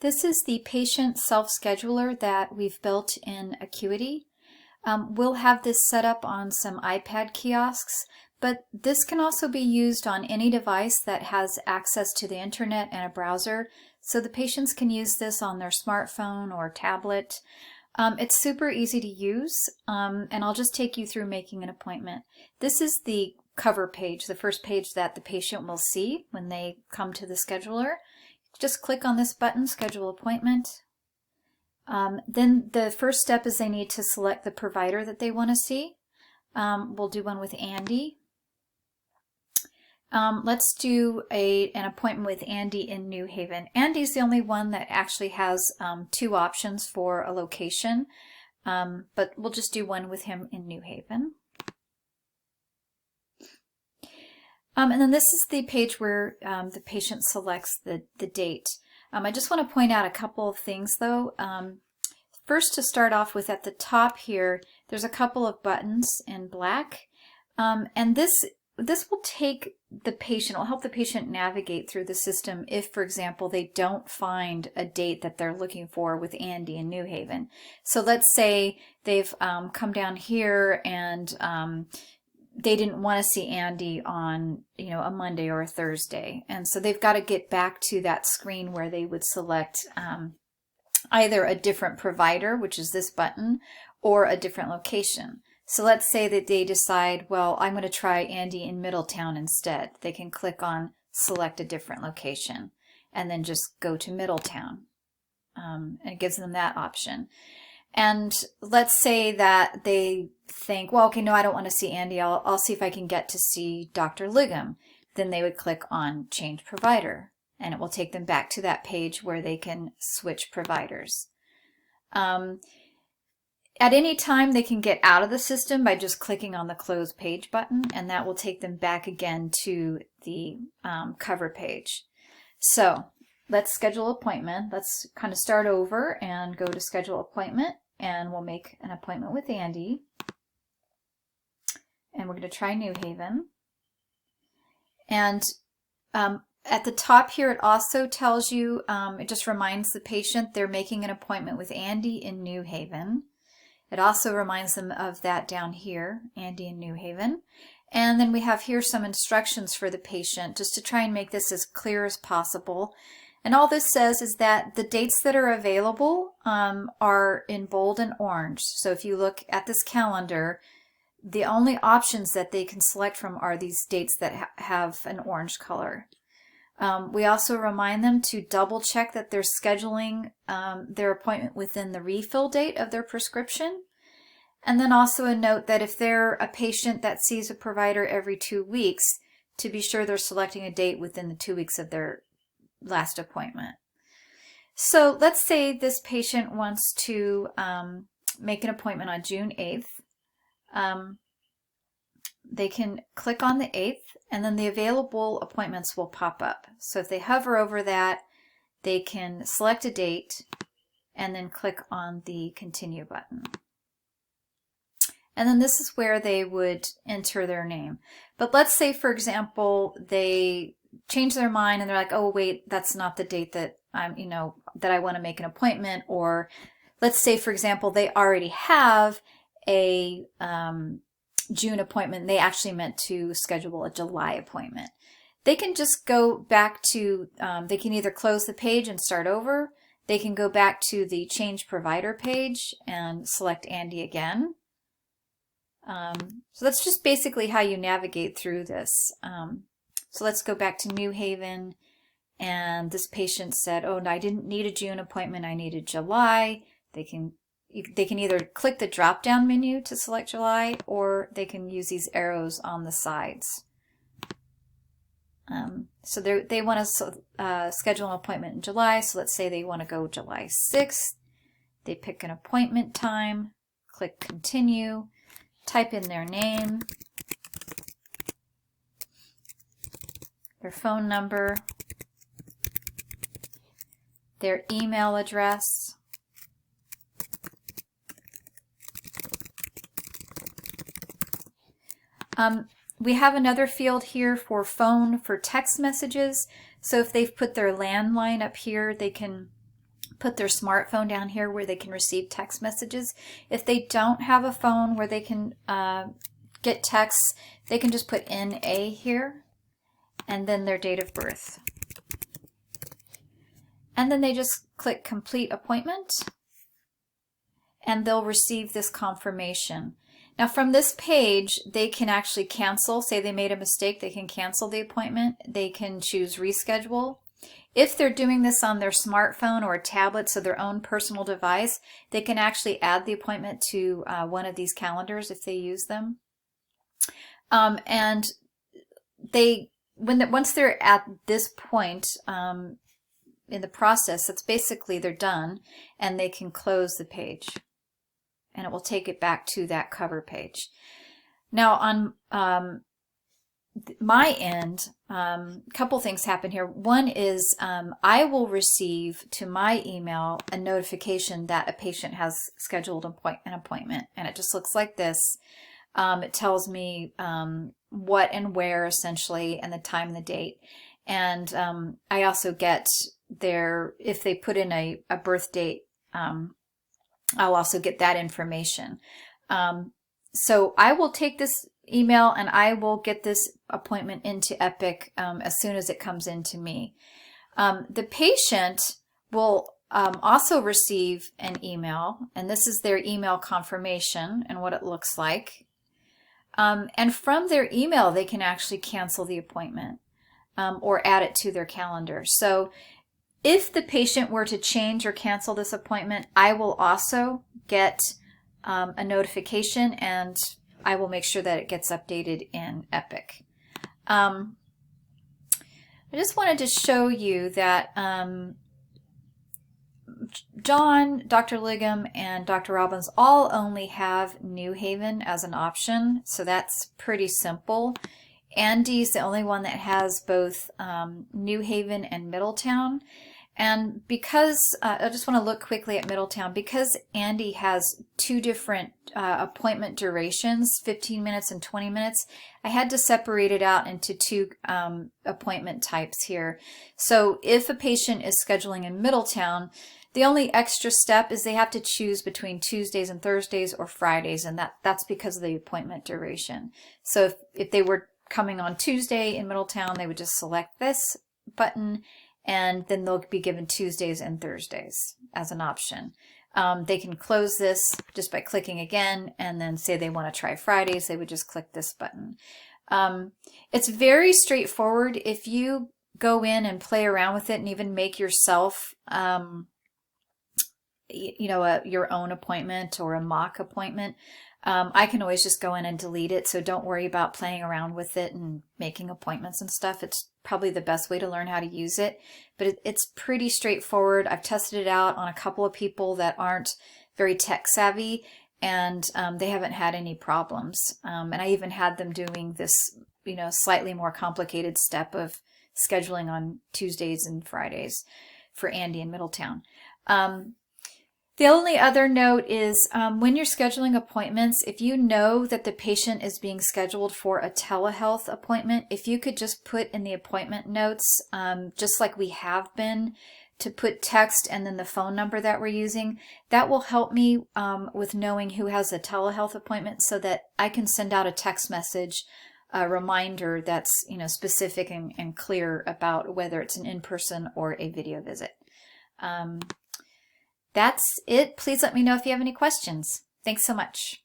This is the patient self-scheduler that we've built in Acuity. We'll have this set up on some iPad kiosks, but this can also be used on any device that has access to the internet and a browser. So the patients can use this on their smartphone or tablet. It's super easy to use, and I'll just take you through making an appointment. This is the cover page, the first page that the patient will see when they come to the scheduler. Just click on this button, Schedule Appointment. Then the first step is they need to select the provider that they want to see. We'll do one with Andy. Let's do an appointment with Andy in New Haven. Andy's the only one that actually has two options for a location, but we'll just do one with him in New Haven. And then this is the page where the patient selects the date. I just want to point out a couple of things though. First, to start off with, at the top here, there's a couple of buttons in black, and this will take the patient, will help the patient navigate through the system if, for example, they don't find a date that they're looking for with Andy in New Haven. So let's say they've come down here and they didn't want to see Andy on, a Monday or a Thursday. And so they've got to get back to that screen where they would select either a different provider, which is this button, or a different location. So let's say that they decide, well, I'm going to try Andy in Middletown instead. They can click on select a different location and then just go to Middletown. And it gives them that option. And let's say that they think, well, okay, no, I don't want to see Andy. I'll see if I can get to see Dr. Liggum. Then they would click on Change Provider, and it will take them back to that page where they can switch providers. At any time, they can get out of the system by just clicking on the Close Page button, and that will take them back again to the cover page. So let's schedule an appointment. Let's kind of start over and go to Schedule Appointment. And we'll make an appointment with Andy. And we're going to try New Haven. And at the top here, it also tells you, it just reminds the patient they're making an appointment with Andy in New Haven. It also reminds them of that down here, Andy in New Haven. And then we have here some instructions for the patient, just to try and make this as clear as possible. And all this says is that the dates that are available are in bold and orange. So if you look at this calendar, the only options that they can select from are these dates that have an orange color. We also remind them to double check that they're scheduling their appointment within the refill date of their prescription. And then also a note that if they're a patient that sees a provider every 2 weeks, to be sure they're selecting a date within the 2 weeks of their last appointment. So let's say this patient wants to make an appointment on June 8th. They can click on the 8th, and then the available appointments will pop up. So if they hover over that, they can select a date and then click on the Continue button. And then this is where they would enter their name. But let's say, for example, they change their mind and they're like, oh, wait, that's not the date that I'm, that I want to make an appointment. Or let's say, for example, they already have a June appointment. They actually meant to schedule a July appointment. They can just go back to, they can either close the page and start over. They can go back to the Change Provider page and select Andy again. So that's just basically how you navigate through this. So let's go back to New Haven, and this patient said, oh, no, I didn't need a June appointment, I needed July. They can either click the drop-down menu to select July, or they can use these arrows on the sides. So they want to schedule an appointment in July, so let's say they want to go July 6th. They pick an appointment time, click Continue, type in their name, their phone number, their email address, we have another field here for phone for text messages. So if they've put their landline up here, they can put their smartphone down here where they can receive text messages. If they don't have a phone where they can get texts, they can just put NA here and then their date of birth. And then they just click complete appointment and they'll receive this confirmation. Now from this page, they can actually cancel. Say they made a mistake, they can cancel the appointment. They can choose reschedule. If they're doing this on their smartphone or a tablet, so their own personal device, they can actually add the appointment to one of these calendars if they use them. And once they're at this point in the process, that's basically they're done, and they can close the page. And it will take it back to that cover page. Now on my end, a couple things happen here. One is I will receive to my email a notification that a patient has scheduled an appointment, and it just looks like this. It tells me what and where essentially, and the time and the date. And I also get if they put in a birth date, I'll also get that information. So I will take this email and I will get this appointment into Epic as soon as it comes into me. The patient will also receive an email, and this is their email confirmation and what it looks like. And from their email, they can actually cancel the appointment or add it to their calendar. So if the patient were to change or cancel this appointment, I will also get a notification, and I will make sure that it gets updated in Epic. I just wanted to show you that John, Dr. Liggum, and Dr. Robbins all only have New Haven as an option, so that's pretty simple. Andy's the only one that has both New Haven and Middletown. And because, I just want to look quickly at Middletown, because Andy has two different appointment durations, 15 minutes and 20 minutes, I had to separate it out into two appointment types here. So if a patient is scheduling in Middletown, the only extra step is they have to choose between Tuesdays and Thursdays or Fridays, and that's because of the appointment duration. So if they were coming on Tuesday in Middletown, they would just select this button, and then they'll be given Tuesdays and Thursdays as an option. They can close this just by clicking again, and then say they want to try Fridays, they would just click this button. It's very straightforward. If you go in and play around with it and even make yourself your own appointment or a mock appointment, I can always just go in and delete it, so don't worry about playing around with it and making appointments and stuff. It's probably the best way to learn how to use it, but it's pretty straightforward. I've tested it out on a couple of people that aren't very tech savvy, and they haven't had any problems. And I even had them doing this, slightly more complicated step of scheduling on Tuesdays and Fridays for Andy in Middletown. The only other note is when you're scheduling appointments, if you know that the patient is being scheduled for a telehealth appointment, if you could just put in the appointment notes, just like we have been, to put text and then the phone number that we're using, that will help me with knowing who has a telehealth appointment, so that I can send out a text message, a reminder that's specific and clear about whether it's an in-person or a video visit. That's it. Please let me know if you have any questions. Thanks so much.